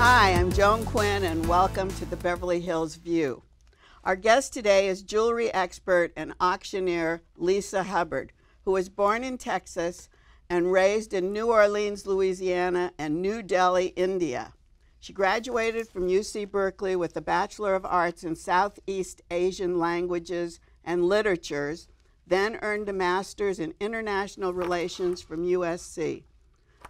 Hi, I'm Joan Quinn, and welcome to the Beverly Hills View. Our guest today is jewelry expert and auctioneer Lisa Hubbard, who was born in Texas and raised in New Orleans, Louisiana, and New Delhi, India. She graduated from UC Berkeley with a Bachelor of Arts in Southeast Asian Languages and Literatures, then earned a Master's in International Relations from USC.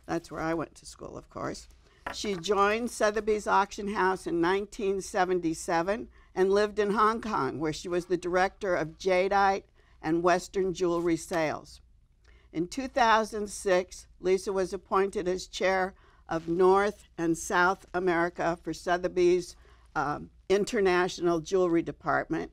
That's where I went to school, of course. She joined Sotheby's Auction House in 1977 and lived in Hong Kong, where she was the director of jadeite and Western jewelry sales. In 2006, Lisa was appointed as chair of North and South America for Sotheby's International Jewelry Department,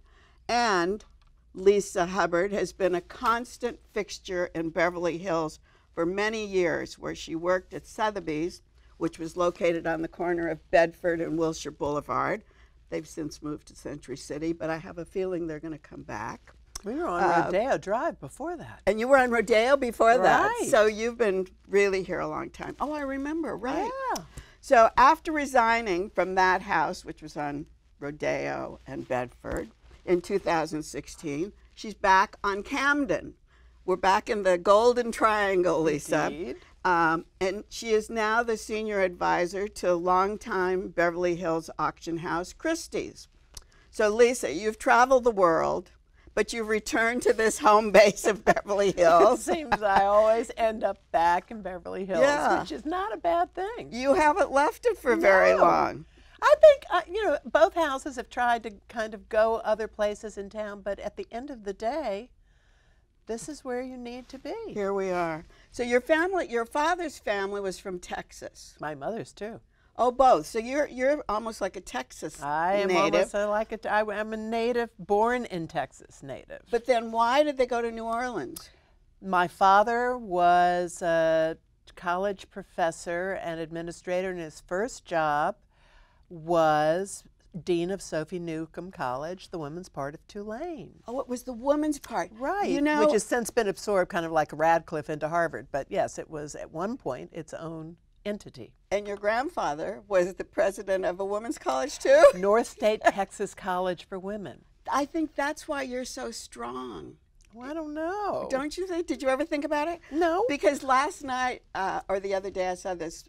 and Lisa Hubbard has been a constant fixture in Beverly Hills for many years, where she worked at Sotheby's, which was located on the corner of Bedford and Wilshire Boulevard. They've since moved to Century City, but I have a feeling they're going to come back. We were on Rodeo Drive before that. And you were on Rodeo before that. Right. So you've been really here a long time. Oh, I remember, right. Yeah. So after resigning from that house, which was on Rodeo and Bedford, in 2016, she's back on Camden. We're back in the Golden Triangle, Lisa. Indeed. And she is now the senior advisor to longtime Beverly Hills auction house, Christie's. So Lisa, you've traveled the world, but you've returned to this home base of Beverly Hills. It seems I always end up back in Beverly Hills, Yeah. which is not a bad thing. You haven't left it for very No. long. I think, both houses have tried to kind of go other places in town, but at the end of the day, this is where you need to be. Here we are. So your family, your father's family was from Texas. My mother's too. Oh, both. So you're almost like a Texas I am native. almost I'm a native, born in Texas native. But then why did they go to New Orleans? My father was a college professor and administrator, and his first job was Dean of Sophie Newcomb College, the women's part of Tulane. Oh, it was the women's part. Right, You know, which has since been absorbed kind of like Radcliffe into Harvard. But yes, it was at one point its own entity. and your grandfather was the president of a women's college too? North State Texas College for Women. I think that's why you're so strong. Well, I don't know. Don't you think? Did you ever think about it? No. Because last night or the other day I saw this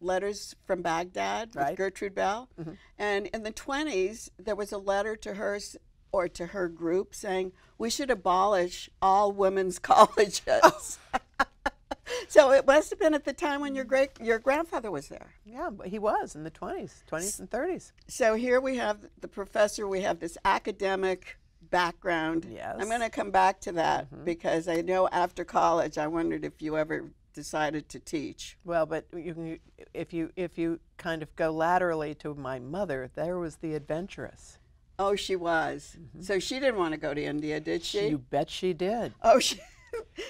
Letters from Baghdad with Right. Gertrude Bell. Mm-hmm. And in the 20s, there was a letter to her or to her group saying, we should abolish all women's colleges. Oh. So it must have been at the time when your grandfather was there. Yeah, but he was in the 20s and 30s. So here we have the professor, we have this academic background. Yes. I'm going to come back to that because I know after college I wondered if you ever decided to teach. Well, but if you kind of go laterally to my mother, there was the adventurous. Oh, she was. So she didn't want to go to India, did she? You bet she did. Oh, she.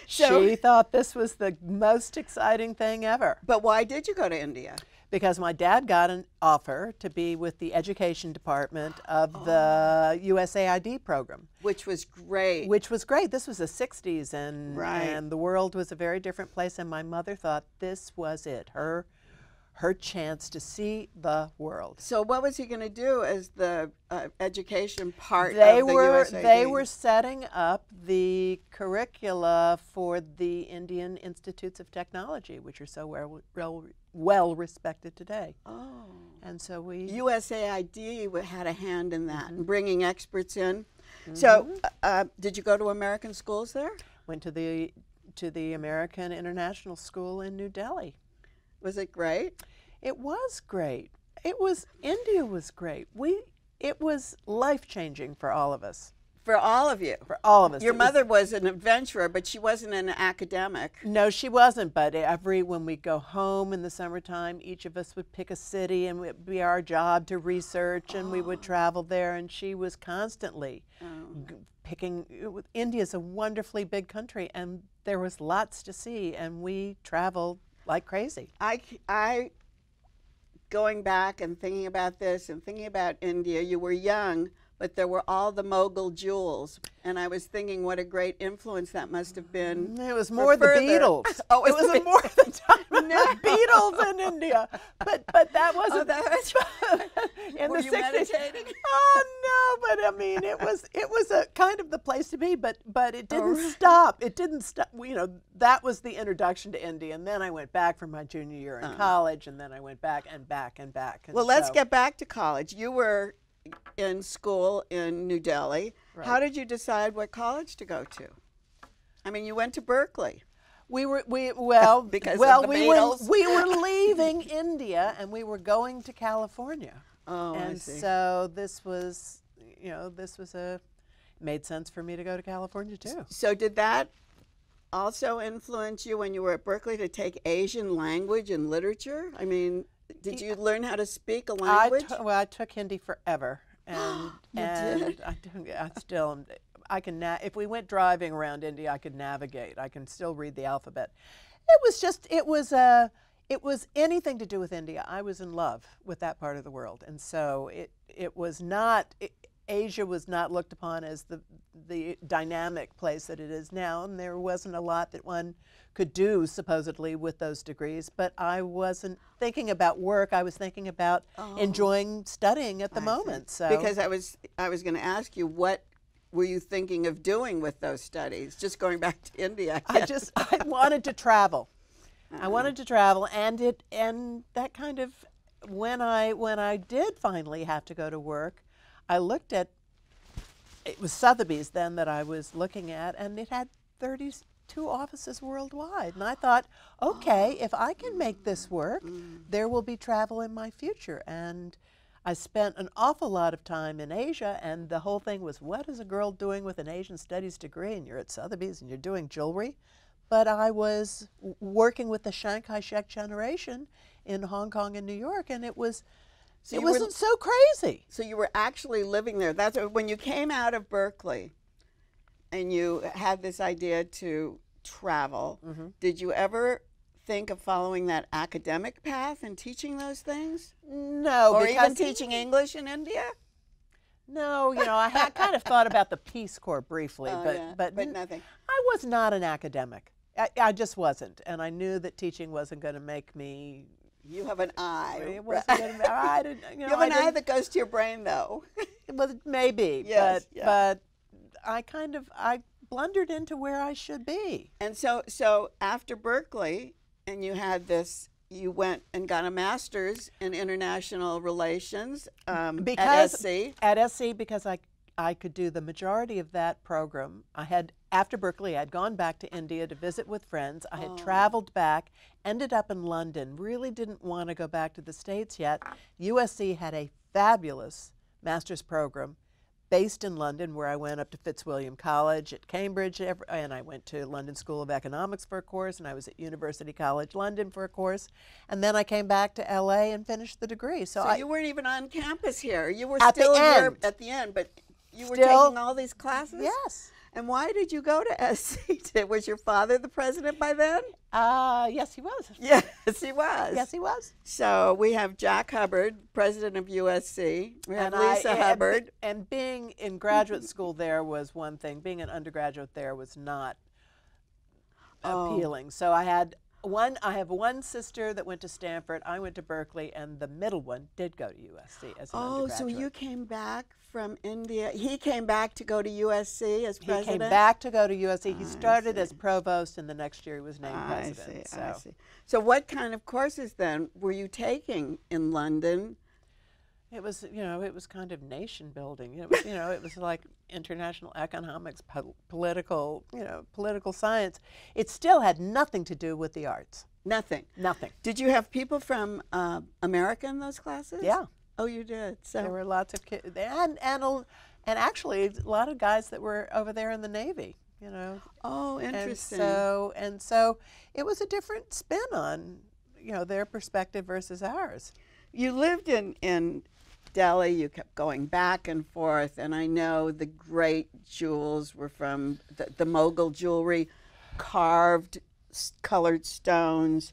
So, She thought this was the most exciting thing ever. but why did you go to India? Because my dad got an offer to be with the education department of the USAID program. Which was great. Which was great. This was the 60s, Right. and the world was a very different place, and my mother thought this was it, her chance to see the world. So what was he going to do as the education part They of the were USAID? they were setting up the curricula for the Indian Institutes of Technology, which are so well respected today. Oh. And so we USAID had a hand in that, and bringing experts in. So did you go to American schools there? went to the American International School in New Delhi. Was it great? It was great. India was great. It was life-changing for all of us. For all of you? For all of us. Your mother was an adventurer, but she wasn't an academic. No, she wasn't, but when we go home in the summertime, each of us would pick a city, and it would be our job to research, and we would travel there, and she was constantly picking. India's a wonderfully big country, and there was lots to see, and we traveled like crazy. I going back and thinking about this and thinking about India, you were young, but there were all the mogul jewels. And I was thinking what a great influence that must have been. It was more the Beatles. Oh, it was more the time of the Beatles in India. But that wasn't. Oh, that was in Were the you 60s. meditating? Oh no, but I mean it was a kind of the place to be, but it didn't stop. It didn't stop. You know, that was the introduction to India, and then I went back for my junior year in college, and then I went back and back and back. And well, let's get back to college. You were in school in New Delhi. Right. How did you decide what college to go to? I mean, you went to Berkeley. We were Because of the Beatles. we were leaving India and we were going to California. Oh, and I see. so this was made sense for me to go to California too. So did that also influence you when you were at Berkeley to take Asian language and literature? I mean, did you learn how to speak a language? I took Hindi forever, and did? I still am. I can if we went driving around India, I could navigate. I can still read the alphabet. It was anything to do with India. I was in love with that part of the world, and so it was not. Asia was not looked upon as the dynamic place that it is now, and there wasn't a lot that one could do supposedly with those degrees. But I wasn't thinking about work. I was thinking about enjoying studying at the moment. So because I was going to ask you, what were you thinking of doing with those studies? Just going back to India. I wanted to travel. I wanted to travel, and that kind of when I did finally have to go to work, I looked at, it was Sotheby's then that I was looking at, and it had 32 offices worldwide. And I thought, okay, if I can make this work, there will be travel in my future. And I spent an awful lot of time in Asia, and the whole thing was, what is a girl doing with an Asian studies degree? And you're at Sotheby's and you're doing jewelry. But I was working with the Shanghai Shek generation in Hong Kong and New York, and it wasn't so crazy. So you were actually living there. That's when you came out of Berkeley and you had this idea to travel. Did you ever think of following that academic path and teaching those things? No. Or even teaching English in India? No, I had kind of thought about the Peace Corps briefly, but nothing. I was not an academic. I just wasn't, and I knew that teaching wasn't going to make me. You have an eye. It wasn't going to. I didn't. You have an eye that goes to your brain, though. Well, maybe, yes, but I blundered into where I should be. And so after Berkeley, and you had this, you went and got a master's in international relations at SC. At SC, because I could do the majority of that program. After Berkeley, I'd gone back to India to visit with friends. I had traveled back, ended up in London, really didn't want to go back to the States yet. USC had a fabulous master's program based in London, where I went up to Fitzwilliam College at Cambridge, and I went to London School of Economics for a course, and I was at University College London for a course, and then I came back to LA and finished the degree. So you weren't even on campus here. You were at still the end. Here at the end, but you were taking all these classes? Yes. And why did you go to SC? Was your father the president by then? Yes, he was. Yes, he was. Yes, he was. So we have Jack Hubbard, president of USC. We have Lisa Hubbard. And being in graduate school there was one thing. Being an undergraduate there was not appealing. So I have one sister that went to Stanford. I went to Berkeley, and the middle one did go to USC as an undergraduate. So you came back from India. He came back to go to USC as president? He came back to go to USC. He started as provost, and the next year he was named president. I see. So what kind of courses then were you taking in London? It was, it was kind of nation building. It was, it was like international economics, political science. It still had nothing to do with the arts. Nothing. Nothing. Did you have people from America in those classes? Yeah. Oh, you did. So there were lots of kids, and actually a lot of guys that were over there in the Navy. Oh, interesting. And so it was a different spin on, their perspective versus ours. You lived in Delhi. You kept going back and forth, and I know the great jewels were from the Mughal jewelry, carved, colored stones,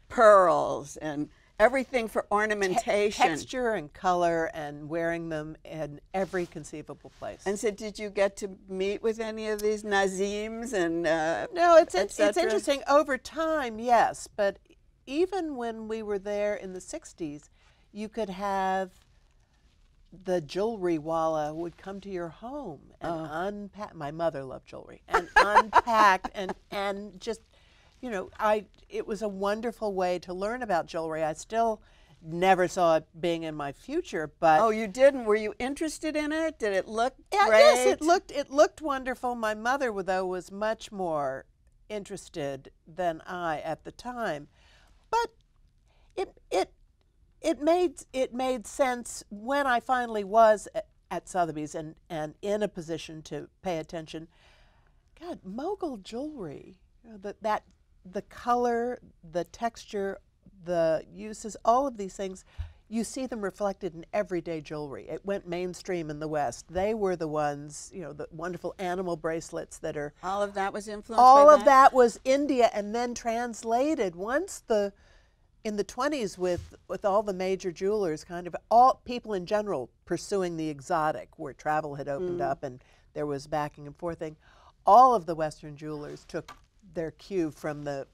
pearls, and everything for ornamentation. Texture and color, and wearing them in every conceivable place. And so did you get to meet with any of these Nazims and No, it's interesting. Over time, yes, but even when we were there in the 60s, you could have the jewelry walla would come to your home and unpack. My mother loved jewelry, and unpack and just, you know, it was a wonderful way to learn about jewelry. I still never saw it being in my future, but oh, you didn't? Were you interested in it? Did it look great? Yes, it looked wonderful. My mother, though, was much more interested than I at the time, but it made sense when I finally was at Sotheby's and in a position to pay attention. God, mogul jewelry, you know, the color, the texture, the uses, all of these things, you see them reflected in everyday jewelry. It went mainstream in the West. They were the ones, you know, the wonderful animal bracelets that are. All of that was influenced all by of that was India, and then translated once in the 20s with all the major jewelers, kind of all people in general pursuing the exotic, where travel had opened up and there was backing and forthing. All of the Western jewelers took their cue from the.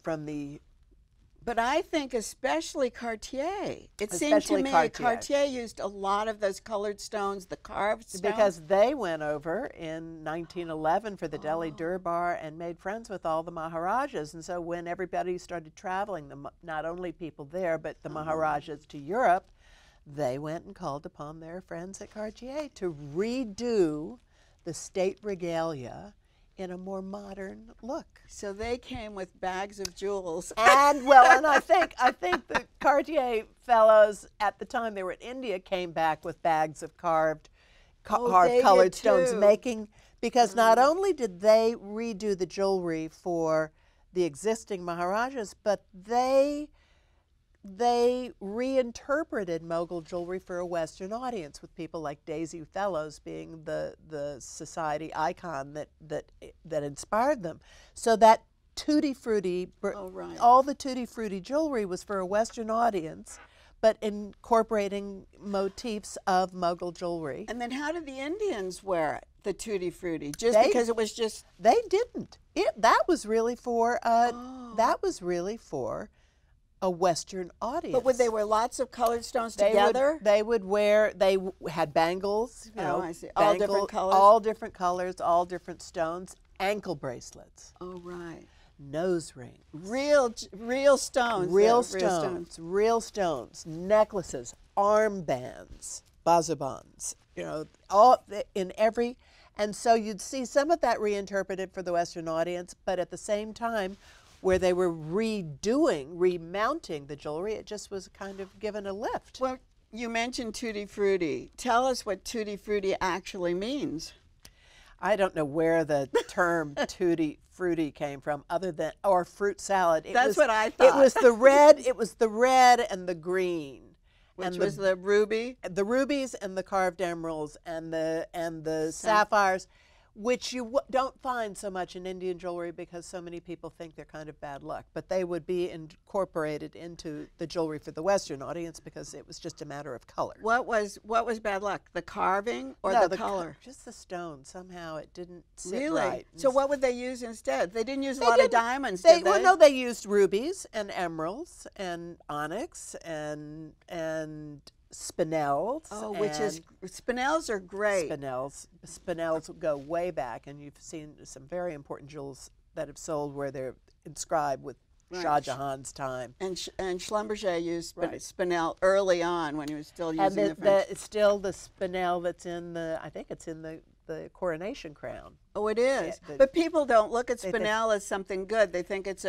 But I think especially Cartier. It seemed to me Cartier used a lot of those colored stones, the carved stones. Because they went over in 1911 for the Delhi Durbar and made friends with all the Maharajas. And so when everybody started traveling, not only people there, but the Maharajas to Europe, they went and called upon their friends at Cartier to redo the state regalia in a more modern look. So they came with bags of jewels. And I think the Cartier fellows at the time they were in India came back with bags of carved colored stones, because not only did they redo the jewelry for the existing Maharajas, but they reinterpreted mogul jewelry for a Western audience, with people like Daisy Fellows being the society icon that inspired them. So that tutti frutti, all the tutti frutti jewelry was for a Western audience, but incorporating motifs of mogul jewelry. And then how did the Indians wear it, the tutti frutti? Because it was just... They didn't. That was really for a Western audience. But would they wear lots of colored stones together? They had bangles, you know, I see. All different colors? All different colors, all different stones, ankle bracelets. Oh, right. Nose rings. Real stones. Real stones, necklaces, armbands, bazabans, you know, all in every, and so you'd see some of that reinterpreted for the Western audience, but at the same time, where they were remounting the jewelry, it just was kind of given a lift. Well, you mentioned tutti frutti. Tell us what tutti frutti actually means. I don't know where the term tutti frutti came from, or fruit salad. That's what I thought. It was the red. It was the red and the green, which was the ruby, the rubies and the carved emeralds and the sapphires, which you don't find so much in Indian jewelry because so many people think they're kind of bad luck. But they would be incorporated into the jewelry for the Western audience because it was just a matter of color. What was bad luck? The carving or the color? Just the stone. Somehow it didn't sit really? right. So what would they use instead? They didn't use a lot of diamonds, did they? Well, no, they used rubies and emeralds and onyx and spinels. Oh, spinels are great. Spinels go way back, and you've seen some very important jewels that have sold where they're inscribed with Shah Jahan's time. And Schlumberger used spinel early on when he was still using the French. It's still the spinel that's in I think it's in the coronation crown. Oh, it is. Yeah, but people don't look at spinel as something good. They think it's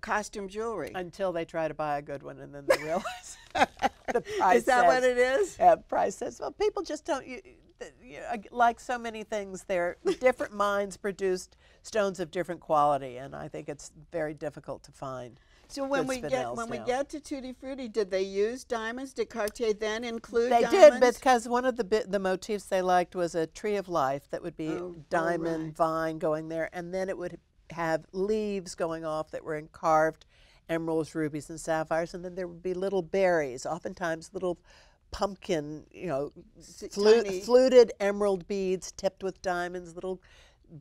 costume jewelry. Until they try to buy a good one, and then they realize the price. Is that what it is? Yeah, price says, well, people just don't, like so many things, different minds produced stones of different quality, and I think it's very difficult to find. So when we get to Tutti Frutti, did they use diamonds? Did Cartier then include diamonds? They did, because one of the motifs they liked was a tree of life that would be diamond vine going there, and then it would have leaves going off that were carved emeralds, rubies, and sapphires, and then there would be little berries, oftentimes little pumpkin, you know, fluted emerald beads tipped with diamonds, little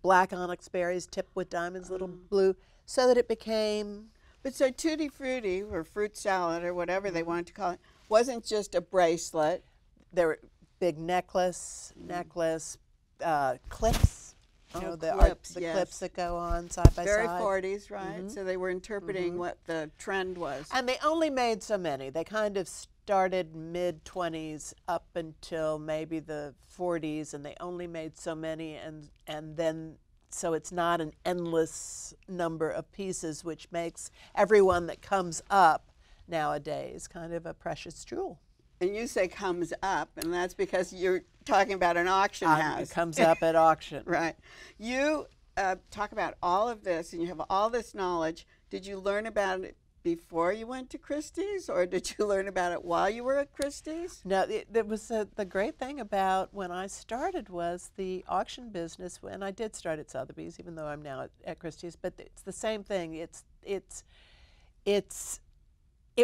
black onyx berries tipped with diamonds, little blue, so that it became... But so Tutti Frutti, or fruit salad, or whatever they wanted to call it, wasn't just a bracelet. There were big necklace, clips. You know, the clips that go on side by side. Very 40s, right? So they were interpreting what the trend was. And they only made so many. They kind of started mid-20s up until maybe the 40s, and they only made so many, and then so it's not an endless number of pieces, which makes everyone that comes up nowadays kind of a precious jewel. And you say comes up, and that's because you're talking about an auction house. It comes up at auction. Right. You talk about all of this, and you have all this knowledge. Did you learn about it before you went to Christie's, or did you learn about it while you were at Christie's? No, it was the great thing about when I started was the auction business, and I did start at Sotheby's, even though I'm now at Christie's, but it's the same thing. It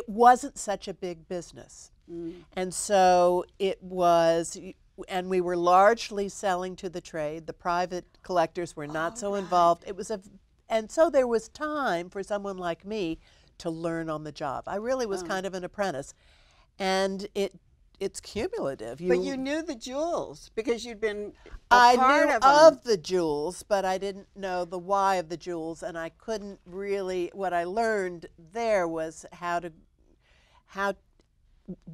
wasn't such a big business. And so it was, and we were largely selling to the trade. The private collectors were not so involved. It was and so there was time for someone like me to learn on the job. I really was kind of an apprentice, and it's cumulative. But you knew the jewels because you'd been I part knew of them. of the jewels, but I didn't know the why of the jewels, and I couldn't really. What I learned there was how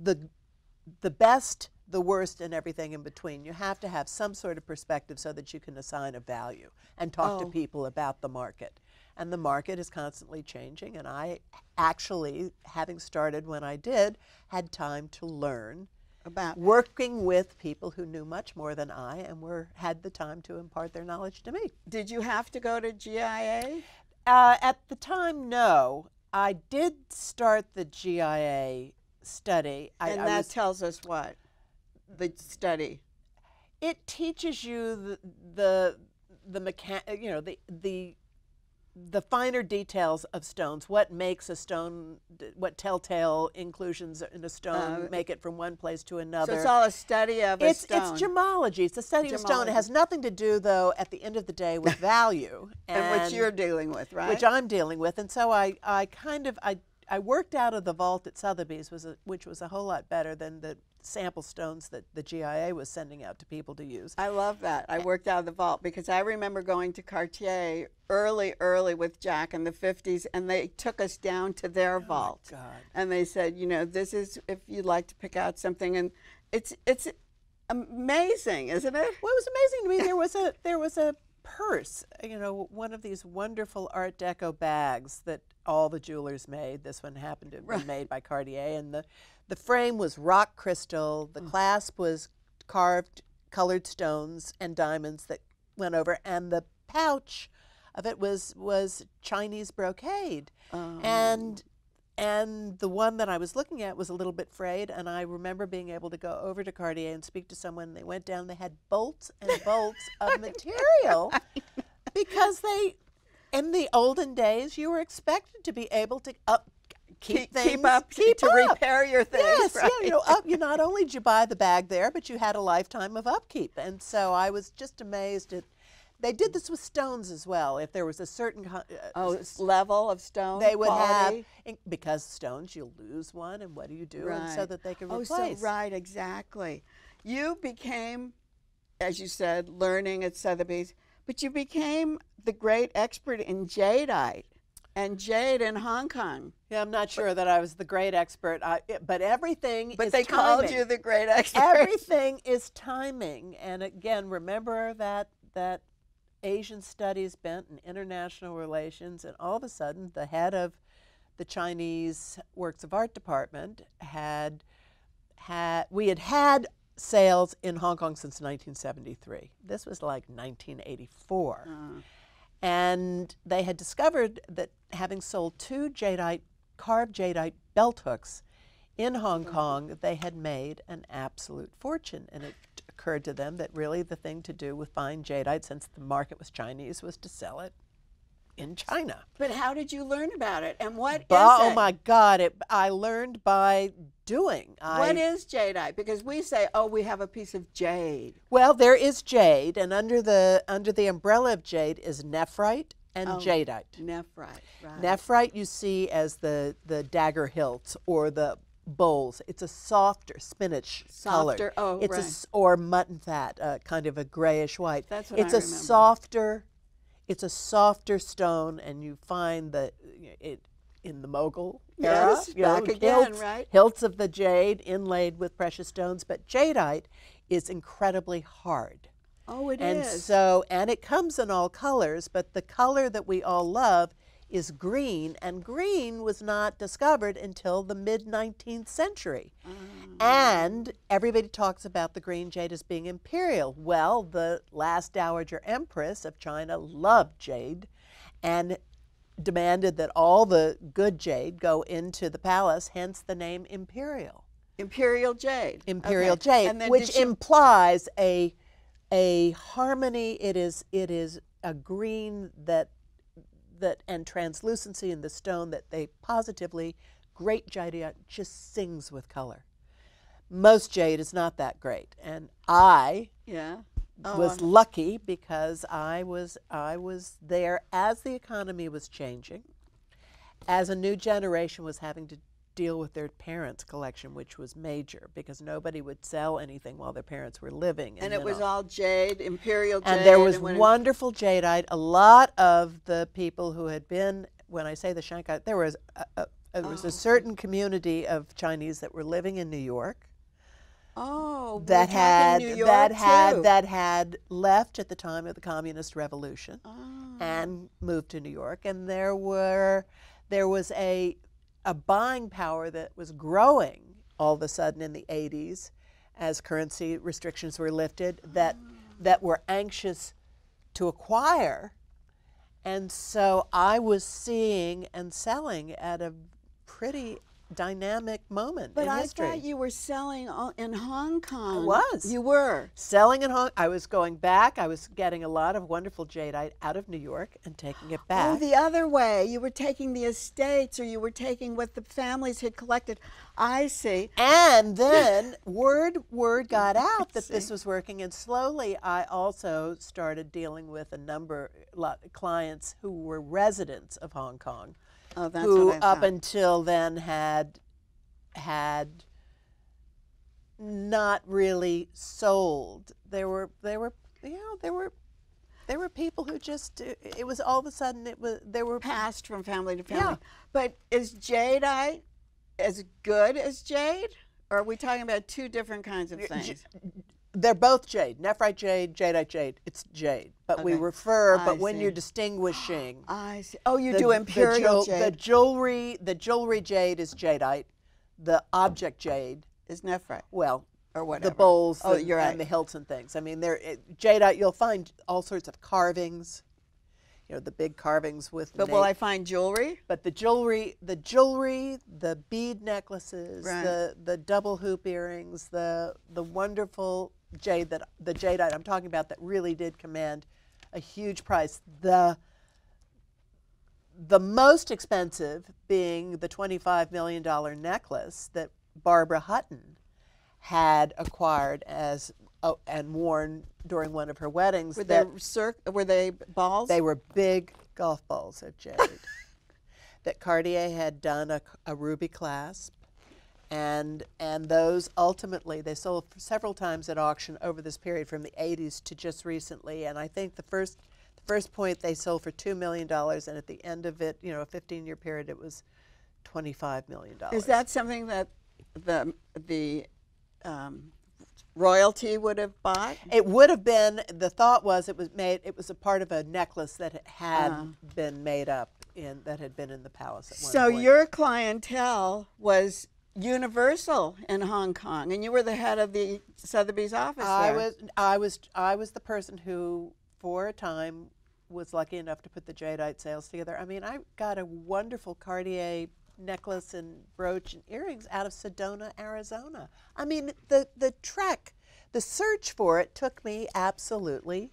the best, the worst, and everything in between. You have to have some sort of perspective so that you can assign a value and talk to people about the market. And the market is constantly changing, and I actually, having started when I did, had time to learn about working with people who knew much more than I and had the time to impart their knowledge to me. Did you have to go to GIA? At the time, no. I did start the GIA study. And that tells us what? The study. It teaches you the finer details of stones. What makes a stone? What telltale inclusions in a stone make it from one place to another? So it's all a study of a stone. It's gemology. It's a study of stone. It has nothing to do, though, at the end of the day, with value. And which you're dealing with, right? Which I'm dealing with. And so I worked out of the vault at Sotheby's, which was a whole lot better than the sample stones that the GIA was sending out to people to use. I love that. I worked out of the vault because I remember going to Cartier early with Jack in the 50s, and they took us down to their vault. God. And they said, you know, this is if you'd like to pick out something. And it's amazing, isn't it? Well, it was amazing to me. There was a purse, you know, one of these wonderful Art Deco bags that all the jewelers made. This one happened to have been made by Cartier, and the frame was rock crystal. The clasp was carved colored stones and diamonds that went over, and the pouch of it was Chinese brocade. And the one that I was looking at was a little bit frayed, and I remember being able to go over to Cartier and speak to someone. They went down, they had bolts and bolts of material because in the olden days, you were expected to be able to keep repair your things. Yes, right? yeah, you not only did you buy the bag there, but you had a lifetime of upkeep. And so I was just amazed at. They did this with stones as well. If there was a certain level of stone, they would quality. have, because stones, you'll lose one, and what do you do? Right. And so that they can replace. Oh, so right, exactly. You became, as you said, learning at Sotheby's, but you became the great expert in jadeite and jade in Hong Kong. Yeah, I'm not sure that I was the great expert, but everything is timing. But they called you the great expert. Everything is timing. And again, remember that Asian studies bent and international relations, and all of a sudden the head of the Chinese Works of Art department we had sales in Hong Kong since 1973. This was like 1984. And they had discovered that having sold 2 carved jadeite belt hooks in Hong Kong, they had made an absolute fortune. And it occurred to them that really the thing to do with fine jadeite, since the market was Chinese, was to sell it in China. But how did you learn about it? And what is Oh it? my God, I learned by doing. What is jadeite? Because we say, oh, we have a piece of jade. Well, there is jade, and under the umbrella of jade is nephrite and jadeite. Nephrite, right. Nephrite you see as the dagger hilts or the bowls. It's a softer spinach color. Oh, it's right. Or mutton fat, kind of a grayish white. That's what it's I a remember. softer. It's a softer stone, and you find it in the Mughal era. Yes, back again, right? Hilts of the jade inlaid with precious stones, but jadeite is incredibly hard. Oh, it And is. so, and it comes in all colors, but the color that we all love is green, and green was not discovered until the mid-19th century. And everybody talks about the green jade as being imperial. Well, the last Dowager Empress of China loved jade and demanded that all the good jade go into the palace, hence the name imperial. Imperial jade. Imperial Okay. jade, And then which did she- implies a harmony. It is a green that and translucency in the stone that they positively, great jadeite just sings with color. Most jade is not that great, and I Yeah. was lucky because I was there as the economy was changing, as a new generation was having to deal with their parents' collection, which was major because nobody would sell anything while their parents were living. And it was all jade, imperial jade. And there was when wonderful jadeite. A lot of the people who had been, when I say the Shanghai, there was a certain community of Chinese that were living in New York. Oh, That we're had talking New York too. that had left at the time of the Communist Revolution Oh. and moved to New York, and there was a buying power that was growing all of a sudden in the 80s as currency restrictions were lifted that were anxious to acquire. And so I was seeing and selling at a pretty dynamic moment But in I history. thought you were selling in Hong Kong. I was. You were. Selling in Hong Kong. I was going back. I was getting a lot of wonderful jadeite out of New York and taking it back. Oh, the other way. You were taking the estates, or you were taking what the families had collected. I see. And then word got out that this was working, and slowly I also started dealing with a lot of clients who were residents of Hong Kong, Oh, that's who what I up thought. until then had not really sold. There were people who just, it was all of a sudden there were Passed from family to family. Yeah. But is jadeite as good as jade? Or are we talking about two different kinds of things? They're both jade. Nephrite jade, jadeite jade. It's jade. But we Okay. refer, but I when see. you're distinguishing. I see. Oh, you do imperial jade. The jewelry jade is jadeite. The object jade, Is nephrite well, or whatever. the bowls Oh, you're right. and the hilts and things. I mean, jadeite, you'll find all sorts of carvings, the big carvings with But will I find jewelry? But the jewelry, the bead necklaces, Right. the double hoop earrings, the wonderful jade the jadeite I'm talking about that really did command a huge price. The most expensive being the $25 million necklace that Barbara Hutton had acquired and worn during one of her weddings. Were they balls? They were big golf balls of jade. That Cartier had done a ruby clasp, and those ultimately they sold several times at auction over this period from the 80s to just recently. And I think the first point they sold for $2 million, and at the end of it, a 15-year period, it was $25 million. Is that something that the royalty would have bought? It would have been. The thought was it was a part of a necklace that had been made up that had been in the palace at one So point. your clientele was universal in Hong Kong, and you were the head of the Sotheby's office there. I was the person who, for a time, was lucky enough to put the jadeite sales together. I mean, I got a wonderful Cartier necklace and brooch and earrings out of Sedona, Arizona. I mean, the search for it took me absolutely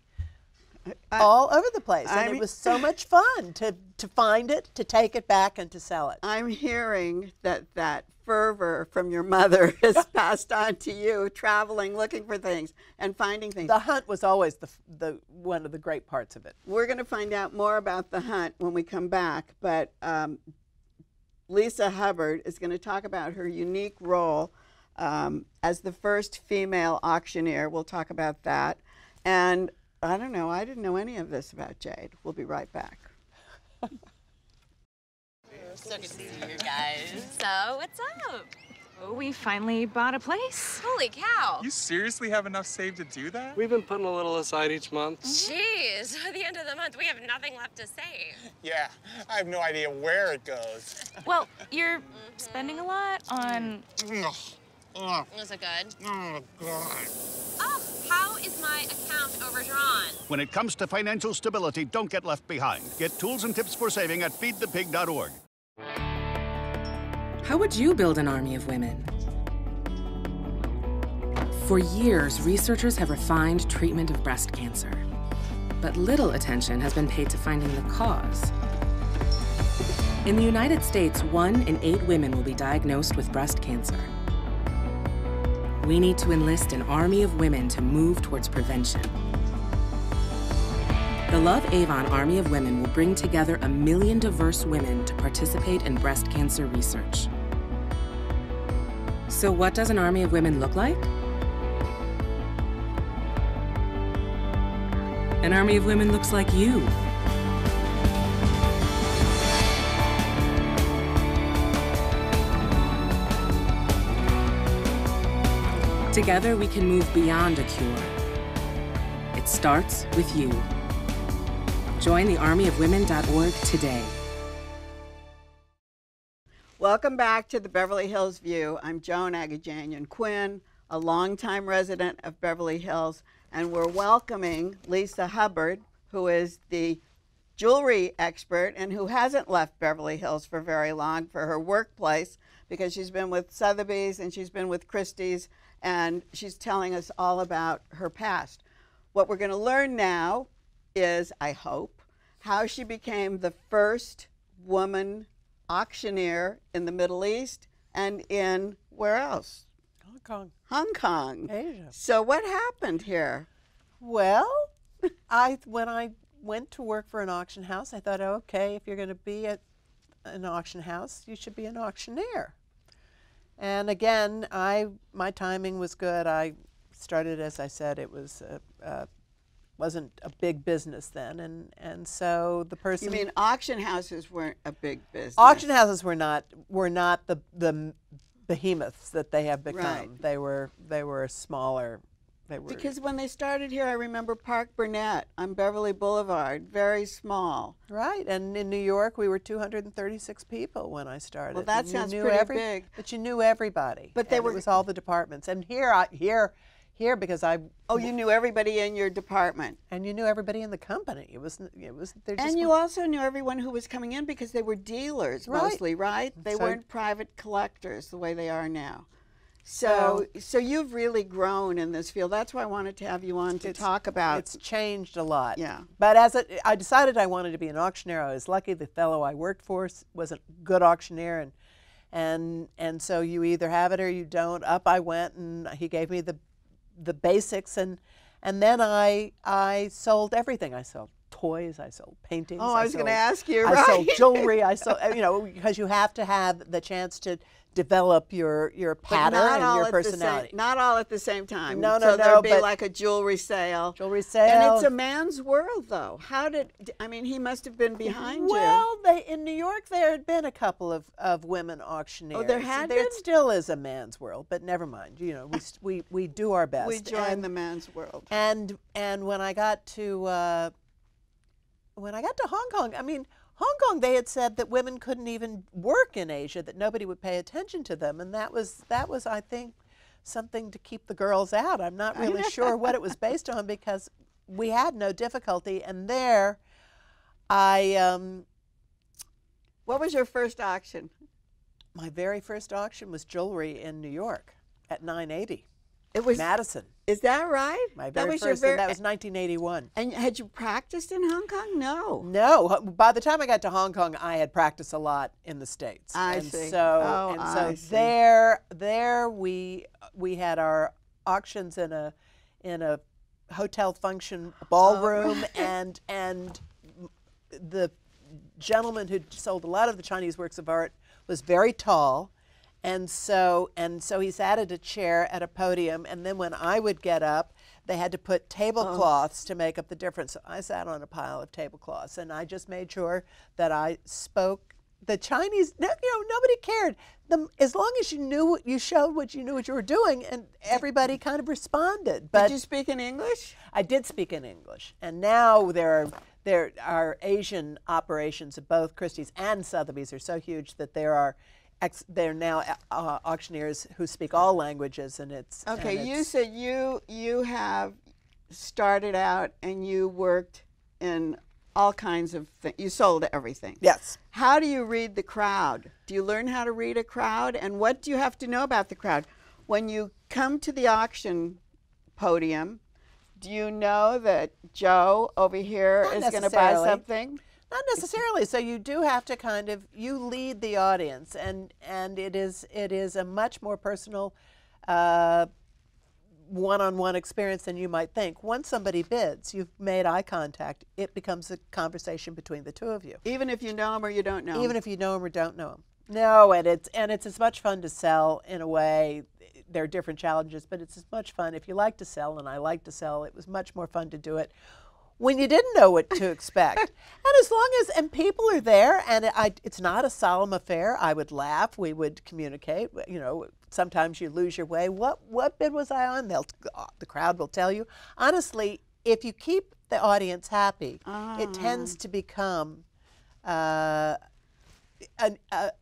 all over the place. And it was so much fun to find it, to take it back, and to sell it. I'm hearing that fervor from your mother is passed on to you, traveling, looking for things, and finding things. The hunt was always the one of the great parts of it. We're going to find out more about the hunt when we come back, but Lisa Hubbard is going to talk about her unique role as the first female auctioneer. We'll talk about that. And I don't know, I didn't know any of this about Jade. We'll be right back. So good to see you guys. So, what's up? Oh, we finally bought a place. Holy cow. You seriously have enough saved to do that? We've been putting a little aside each month. Jeez, at the end of the month, we have nothing left to save. Yeah, I have no idea where it goes. Well, you're spending a lot on... Is it good? Oh, God. Oh, how is my account overdrawn? When it comes to financial stability, don't get left behind. Get tools and tips for saving at feedthepig.org. How would you build an army of women? For years, researchers have refined treatment of breast cancer, but little attention has been paid to finding the cause. In the United States, 1 in 8 women will be diagnosed with breast cancer. We need to enlist an army of women to move towards prevention. The Love Avon Army of Women will bring together 1 million diverse women to participate in breast cancer research. So what does an army of women look like? An army of women looks like you. Together, we can move beyond a cure. It starts with you. Join the armyofwomen.org today. Welcome back to the Beverly Hills View. I'm Joan Quinn, a longtime resident of Beverly Hills, and we're welcoming Lisa Hubbard, who is the jewelry expert and who hasn't left Beverly Hills for very long for her workplace, because she's been with Sotheby's and she's been with Christie's, and she's telling us all about her past. What we're going to learn now is, I hope, how she became the first woman auctioneer in the Middle East and in, where else? Hong Kong. Hong Kong. Asia. So what happened here? Well, when I went to work for an auction house, I thought, okay, if you're going to be at an auction house, you should be an auctioneer. And again, my timing was good. I started, as I said, it was wasn't a big business then, and so the person. You mean auction houses weren't a big business? Auction houses were not the behemoths that they have become. Right. They were smaller. Because when they started here, I remember Park Burnett on Beverly Boulevard, very small. Right, and in New York, we were 236 people when I started. Well, that sounds pretty big. But you knew everybody. But they were. It was all the departments. And here, because I. Oh, you knew everybody in your department. And you knew everybody in the company. It was. And you also knew everyone who was coming in because they were dealers mostly, right? They weren't private collectors the way they are now. So you've really grown in this field. That's why I wanted to have you on to talk about. It's changed a lot. Yeah. But I decided I wanted to be an auctioneer. I was lucky the fellow I worked for was a good auctioneer, and so you either have it or you don't. Up I went, and he gave me the basics, and then I sold everything. I sold toys, I sold paintings. Oh, I was going to ask you, I sold jewelry, I sold, because you have to have the chance to develop your pattern and your personality. Not all at the same time. No, so there'd be like a jewelry sale. Jewelry sale. And it's a man's world, though. He must have been behind you. Well, in New York, there had been a couple of women auctioneers. Oh, there had been? There still is a man's world, but never mind. We do our best. We join the man's world. And when I got to Hong Kong, Hong Kong, they had said that women couldn't even work in Asia, that nobody would pay attention to them, and that was, I think, something to keep the girls out. I'm not really sure what it was based on, because we had no difficulty. And there, what was your first auction? My very first auction was jewelry in New York at 980. It was Madison. Is that right? My that very was first, your and that was 1981. And had you practiced in Hong Kong? No. No. By the time I got to Hong Kong, I had practiced a lot in the States. I and see. So, I see. there we had our auctions in a hotel function ballroom, right. and the gentleman who sold a lot of the Chinese works of art was very tall. And so he sat at a chair at a podium, and then when I would get up, they had to put tablecloths to make up the difference. So I sat on a pile of tablecloths, and I just made sure that I spoke the Chinese. Nobody cared. As long as you showed what you knew what you were doing, and everybody kind of responded. But did you speak in English? I did speak in English, and now there are Asian operations of both Christie's and Sotheby's are so huge that they're now auctioneers who speak all languages, and it's okay. And you said you have started out and you worked in all kinds of things. You sold everything. Yes. How do you read the crowd? Do you learn how to read a crowd, and what do you have to know about the crowd when you come to the auction podium? Do you know that Joe over here is going to buy something? Not necessarily. So you do have to you lead the audience, and it is a much more personal one-on-one experience than you might think. Once somebody bids, you've made eye contact, it becomes a conversation between the two of you. Even if you know him or you don't know him? Even if you know him or don't know him. No, and it's as much fun to sell in a way. There are different challenges, but it's as much fun. If you like to sell, and I like to sell, it was much more fun to do it when you didn't know what to expect. And as long as people are there, and it's not a solemn affair, I would laugh, we would communicate. Sometimes you lose your way. What bid was I on? The crowd will tell you. Honestly, if you keep the audience happy, it tends to become a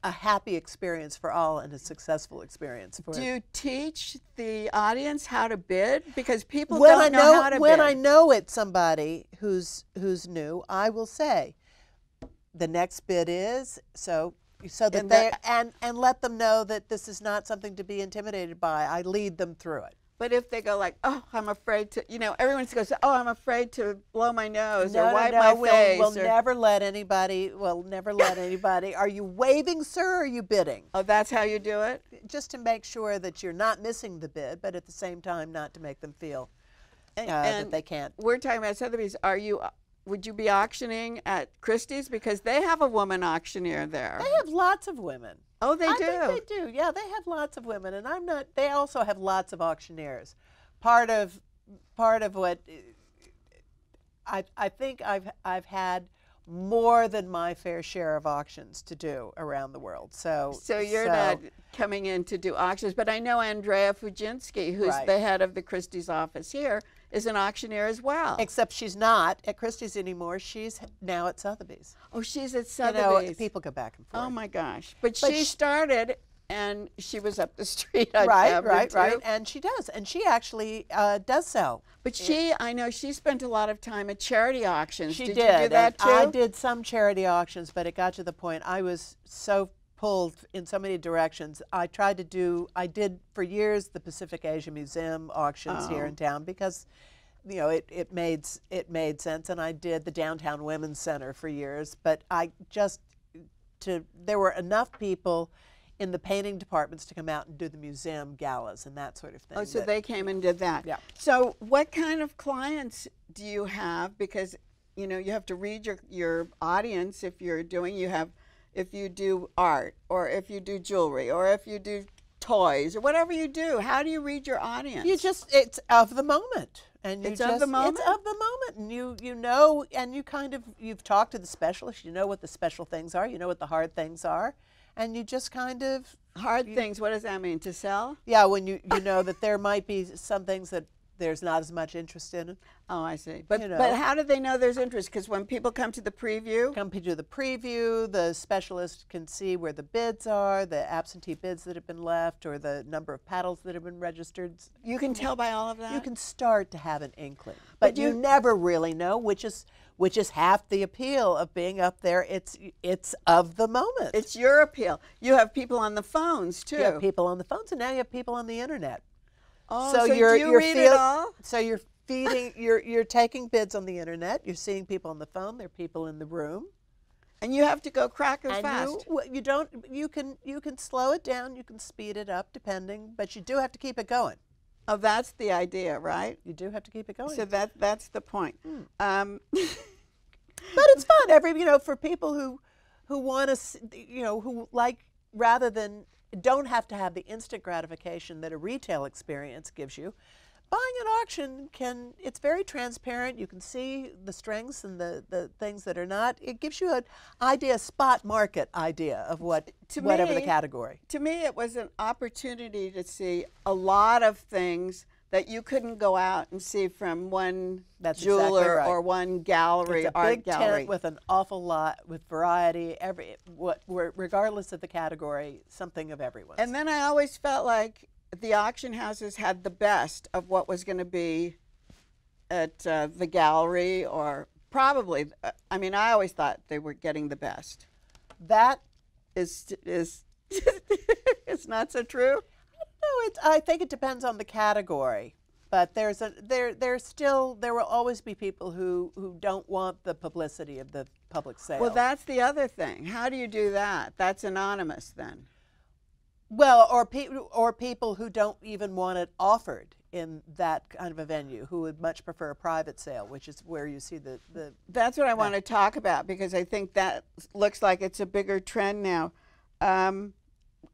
happy experience for all and a successful experience for. Do you teach the audience how to bid? Because people don't know how to bid. When I know it's somebody who's new, I will say, the next bid is so that and let them know that this is not something to be intimidated by. I lead them through it. But if they go like, oh, I'm afraid to, everyone goes, oh, I'm afraid to blow my nose or wipe my face. We'll never let anybody, are you waving, sir, or are you bidding? Oh, that's how you do it? Just to make sure that you're not missing the bid, but at the same time not to make them feel that they can't. We're talking about Sotheby's. Would you be auctioning at Christie's? Because they have a woman auctioneer there. They have lots of women. Oh, they do? I think they do. Yeah, they have lots of women, and they also have lots of auctioneers. Part of what I think I've had more than my fair share of auctions to do around the world. So you're not coming in to do auctions, but I know Andrea Fujinski, who's the head of the Christie's office here, is an auctioneer as well. Except she's not at Christie's anymore. She's now at Sotheby's. Oh, she's at Sotheby's. People go back and forth. Oh my gosh! But she started, and she was up the street. Right. And she does, and she actually does sell. But I know she spent a lot of time at charity auctions. Did you do that too? I did some charity auctions, but it got to the point I was so pulled in so many directions. I did for years the Pacific Asia Museum auctions here in town because, it made sense, and I did the Downtown Women's Center for years. But there were enough people in the painting departments to come out and do the museum galas and that sort of thing. Oh, so they came and did that. Yeah. So what kind of clients do you have? Because you have to read your audience if you do art, or if you do jewelry, or if you do toys, or whatever you do. How do you read your audience? It's of the moment. And it's of the moment? It's of the moment. And and you've talked to the specialist, you know what the special things are, you know what the hard things are, and you just Hard things, what does that mean? To sell? Yeah, when you know that there might be some things that there's not as much interest in. Oh, I see. But how do they know there's interest? Because when people come to the preview? The specialist can see where the bids are, the absentee bids that have been left, or the number of paddles that have been registered. You can tell by all of that? You can start to have an inkling. But you never really know, which is half the appeal of being up there. It's of the moment. It's your appeal. You have people on the phones, too. You have people on the phones, and now you have people on the internet. Oh, so do you read it all? So you're feeding, you're taking bids on the internet. You're seeing people on the phone. There are people in the room. And you have to go crackers And fast. you can slow it down. You can speed it up depending, but you do have to keep it going. Oh, that's the idea, right? You do have to keep it going. So that's the point. But it's fun. For people who want to, who like, rather than, don't have to have the instant gratification that a retail experience gives you. Buying at auction it's very transparent. You can see the strengths and the things that are not. It gives you an spot market idea of whatever the category. To me, it was an opportunity to see a lot of things that you couldn't go out and see from one jeweler exactly right. or one gallery, it's a art big gallery. Tent with an awful lot, with variety, regardless of the category, something of everyone. And then I always felt like the auction houses had the best of what was going to be at the gallery, or probably, I always thought they were getting the best. That is it's not so true? No, I think it depends on the category. But there will always be people who don't want the publicity of the public sale. Well, that's the other thing. How do you do that? That's anonymous then. Well, or people who don't even want it offered in that kind of a venue, who would much prefer a private sale, which is where you see the. That's what I want to talk about, because I think that looks like it's a bigger trend now.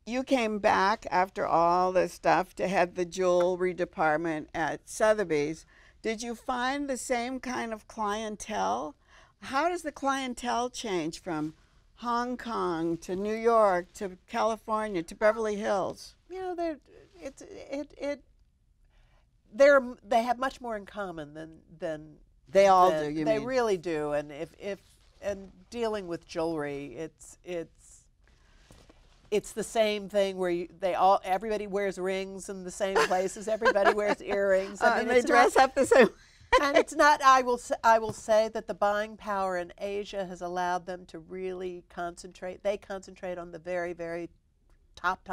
You came back after all this stuff to head the jewelry department at Sotheby's. Did you find the same kind of clientele? How does the clientele change from Hong Kong to New York to California to Beverly Hills? They have much more in common than they all do. You they mean? Really do. And and dealing with jewelry, it's the same thing where everybody wears rings in the same places. Everybody wears earrings. And they dress up the same. And it's not. I will say that the buying power in Asia has allowed them to really concentrate. They concentrate on the very, very top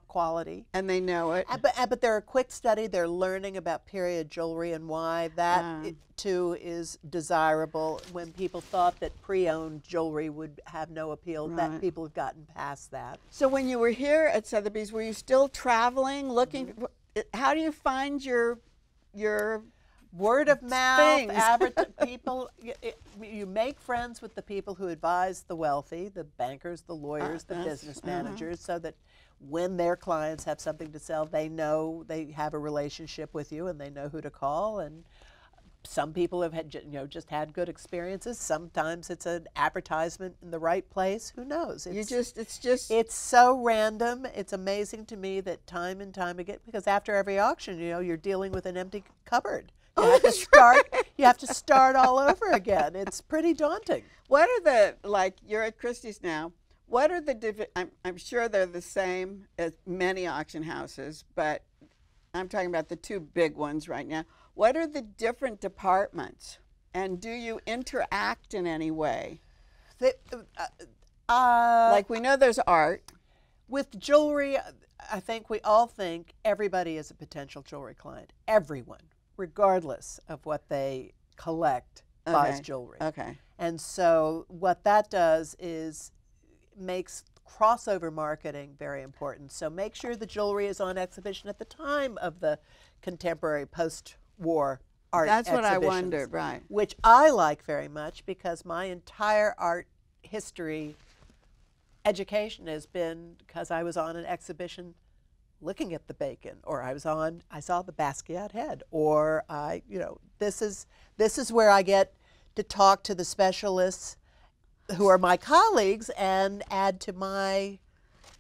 quality. And they know it. But they're a quick study. They're learning about period jewelry and why that too is desirable. When people thought that pre-owned jewelry would have no appeal, that people have gotten past that. So when you were here at Sotheby's, were you still traveling, looking? How do you find your word of mouth? People, you make friends with the people who advise the wealthy, the bankers, the lawyers, the business managers, so that when their clients have something to sell, they know they have a relationship with you and they know who to call. And some people have had, just had good experiences. Sometimes it's an advertisement in the right place. Who knows? It's so random. It's amazing to me that time and time again, because after every auction, you're dealing with an empty cupboard. You have to start all over again. It's pretty daunting. What are you're at Christie's now, what are the I'm sure they're the same as many auction houses, but I'm talking about the two big ones right now. What are the different departments, and do you interact in any way? Like, we know there's art. With jewelry, I think we all think everybody is a potential jewelry client. Everyone, regardless of what they collect, buys jewelry. Okay. And so what that does is makes crossover marketing very important. So make sure the jewelry is on exhibition at the time of the contemporary post-war art That's what I exhibitions, wondered, right. which I like very much, because my entire art history education has been because I was on an exhibition looking at the bacon, or I saw the Basquiat head, or this is where I get to talk to the specialists who are my colleagues and add to my.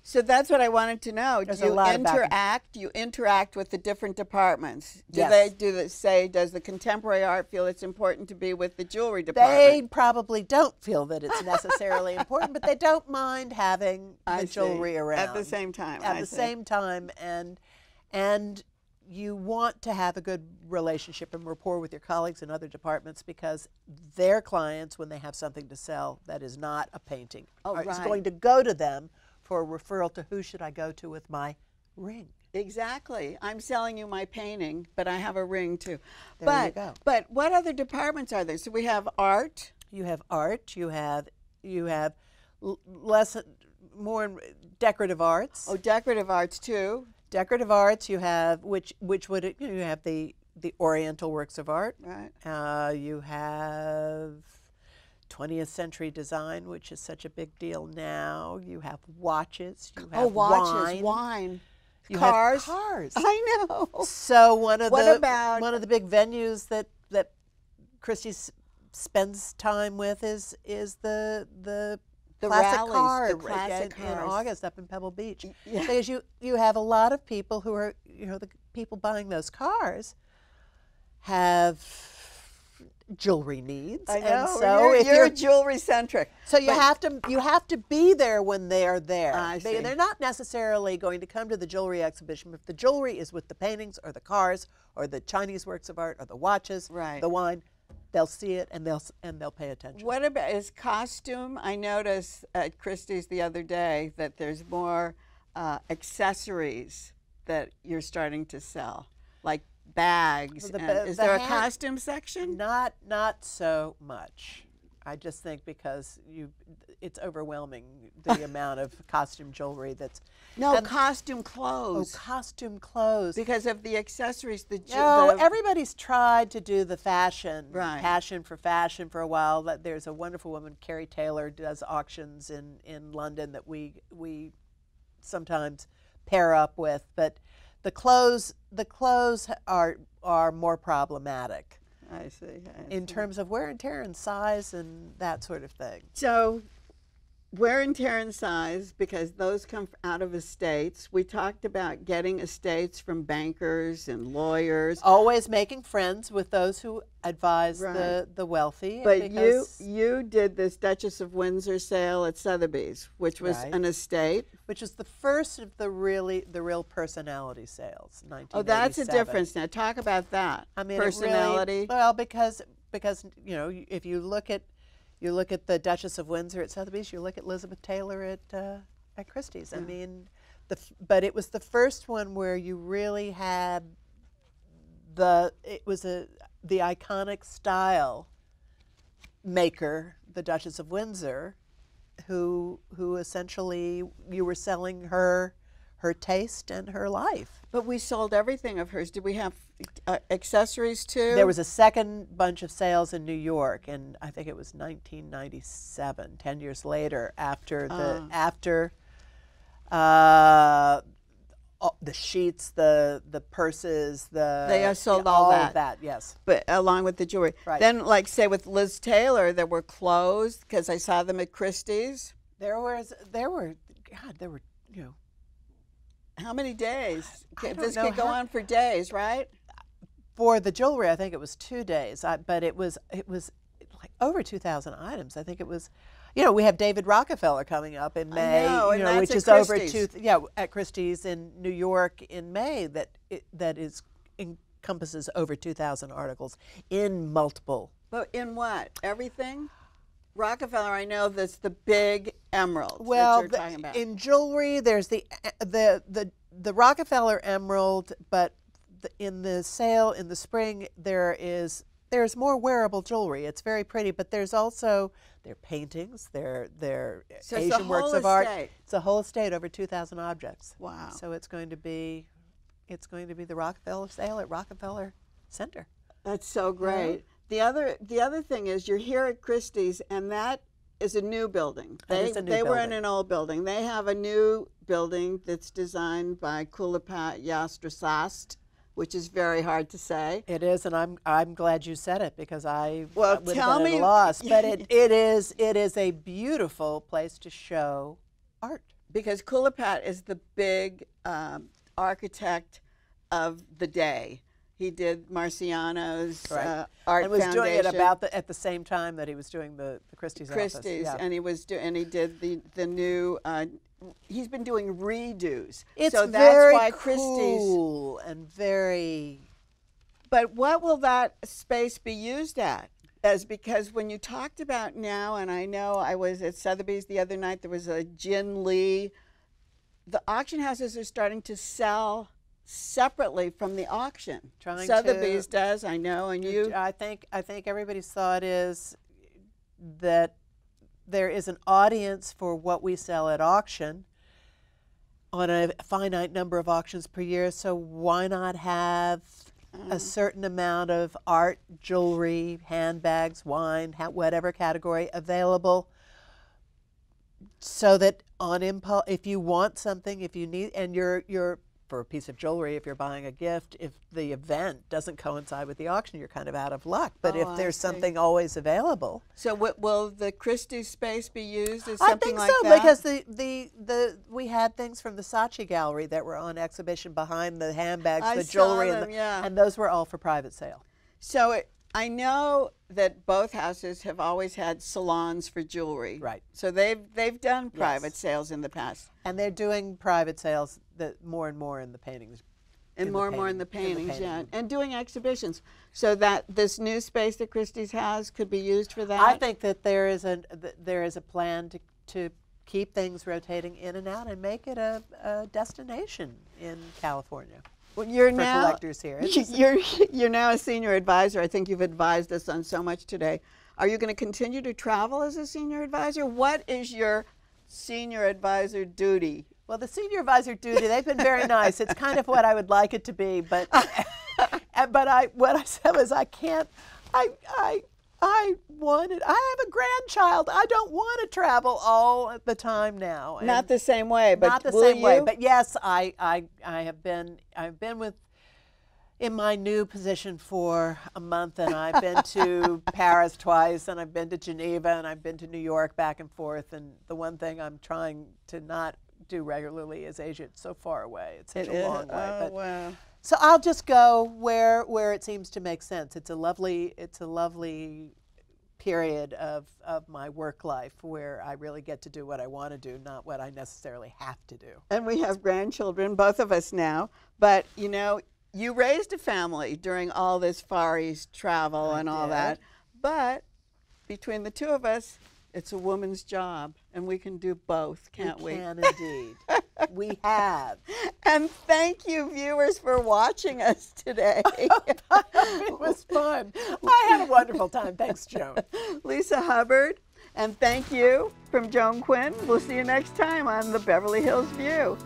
So that's what I wanted to know. There's Do you a lot interact with the different departments? Yes. Does the contemporary art feel it's important to be with the jewelry department? They probably don't feel that it's necessarily important, but they don't mind having the jewelry around. At the same time. At the same time, and you want to have a good relationship and rapport with your colleagues in other departments, because their clients, when they have something to sell that is not a painting, is going to go to them for a referral to who should I go to with my ring. Exactly. I'm selling you my painting, but I have a ring too. There you go. But what other departments are there? So we have art. You have art. You have less, more decorative arts. Oh, decorative arts too. Decorative arts. You have which would you have the Oriental works of art. Right. You have 20th century design, which is such a big deal now. You have watches. You have watches, wine. You cars. have cars. I know. So one of about one of the big venues that Christie spends time with is the classic rallies, cars, the classic in cars. August up in Pebble Beach. Yeah. Because you have a lot of people who are, the people buying those cars have jewelry needs. I know. And so you're jewelry centric. so you have to be there when they are there. I see. They're not necessarily going to come to the jewelry exhibition, but if the jewelry is with the paintings or the cars or the Chinese works of art or the watches, Right. the wine, they'll see it and they'll pay attention. What about is costume? I noticed at Christie's the other day that there's more accessories that you're starting to sell, like bags. Is there a costume section? Not so much. I just think because it's overwhelming the amount of costume jewelry that's. No, costume clothes. Oh, costume clothes. Because of the accessories, everybody's tried to do the fashion, Right. passion for fashion for a while. There's a wonderful woman, Carrie Taylor, does auctions in London that we sometimes pair up with. But the clothes are more problematic. I see. In terms of wear and tear and size and that sort of thing. So, wear and tear and size, because those come out of estates. We talked about getting estates from bankers and lawyers. Always making friends with those who advise Right. the wealthy. But you did this Duchess of Windsor sale at Sotheby's, which was Right. an estate. Which is the first of the real personality sales, 1987. Oh, that's a difference now. Talk about that. I mean, personality. Because if you look at the Duchess of Windsor at Sotheby's, you look at Elizabeth Taylor at Christie's. I mean, but it was the first one where you really had the iconic style maker, the Duchess of Windsor, who essentially you were selling her taste and her life. But we sold everything of hers. Did we have accessories too? There was a second bunch of sales in New York, and I think it was 1997, 10 years later, after the sheets, the purses, they sold all all that. of that, yes. But along with the jewelry. Right. Then, like say with Liz Taylor, there were clothes because I saw them at Christie's. There were How many days? I don't This know could go on for days, right? For the jewelry, I think it was 2 days, but it was like over 2,000 items. I think it was, we have David Rockefeller coming up in May, and that's which at is over Christie's. at Christie's in New York in May. That encompasses over 2,000 articles in multiple. But in what? Everything? Rockefeller, I know that's the big emerald Well, that you're talking about. in jewelry, there's the Rockefeller emerald, but in the sale in the spring, there's more wearable jewelry. It's very pretty, but there's also their paintings, their So it's a Asian works whole of art. estate. It's a whole estate, over 2,000 objects. Wow. So it's going to be the Rockefeller sale at Rockefeller Center. That's so great. The other thing is you're here at Christie's, and that is a new building. That is a new they were in building. an old building. They have a new building that's designed by Kulipat Yastrasast, which is very hard to say. It is, and I'm glad you said it because I Well, would tell have been me- at a loss. But it is a beautiful place to show art. Because Kulipat is the big architect of the day. He did Marciano's Right. art and was foundation. doing it at the same time that he was doing the Christie's office. Christie's, Yeah. and he did the new. He's been doing redos. It's so very that's why Christie's. cool and very. But what will that space be used at? As because when you talked about now, and I know I was at Sotheby's the other night, there was a Jin Lee. The auction houses are starting to sell separately from the auction. Trying Sotheby's does, I know, and you. I think everybody's thought is that there is an audience for what we sell at auction on a finite number of auctions per year, so why not have a certain amount of art, jewelry, handbags, wine, whatever category available, so that on impulse, if you want something, if you need, and you're for a piece of jewelry, if you're buying a gift, if the event doesn't coincide with the auction, you're kind of out of luck. But if there's something always available. So will the Christie space be used as something like that? I think so, because we had things from the Saatchi Gallery that were on exhibition behind the handbags, the jewelry, and those were all for private sale. So I know that both houses have always had salons for jewelry. Right. So they've done private sales in the past. And they're doing private sales more and more in the paintings. And more and more in the paintings, yeah. And doing exhibitions. So that this new space that Christie's has could be used for that? I think that there is a plan to keep things rotating in and out and make it a destination in California. Well, you're for now collectors here. You're now a senior advisor. I think you've advised us on so much today. Are you going to continue to travel as a senior advisor? What is your senior advisor duty? Well, the senior advisor duty, they've been very nice. It's kind of what I would like it to be, but what I said was I can't. I have a grandchild. I don't want to travel all the time now. And not the same way, but not the same way. But yes, I've been in my new position for a month, and I've been to Paris twice, and I've been to Geneva, and I've been to New York back and forth. And the one thing I'm trying to not do regularly is Asia. It's so far away. It's such a long way. Oh, wow. So I'll just go where it seems to make sense. It's a lovely period of my work life where I really get to do what I want to do, not what I necessarily have to do. And we have grandchildren, both of us now. But you know, you raised a family during all this Far East travel and all that. But between the two of us, it's a woman's job, and we can do both, can't we? We can indeed. We have. And thank you, viewers, for watching us today. It was fun. I had a wonderful time. Thanks, Joan. Lisa Hubbard, and thank you from Joan Quinn. We'll see you next time on the Beverly Hills View.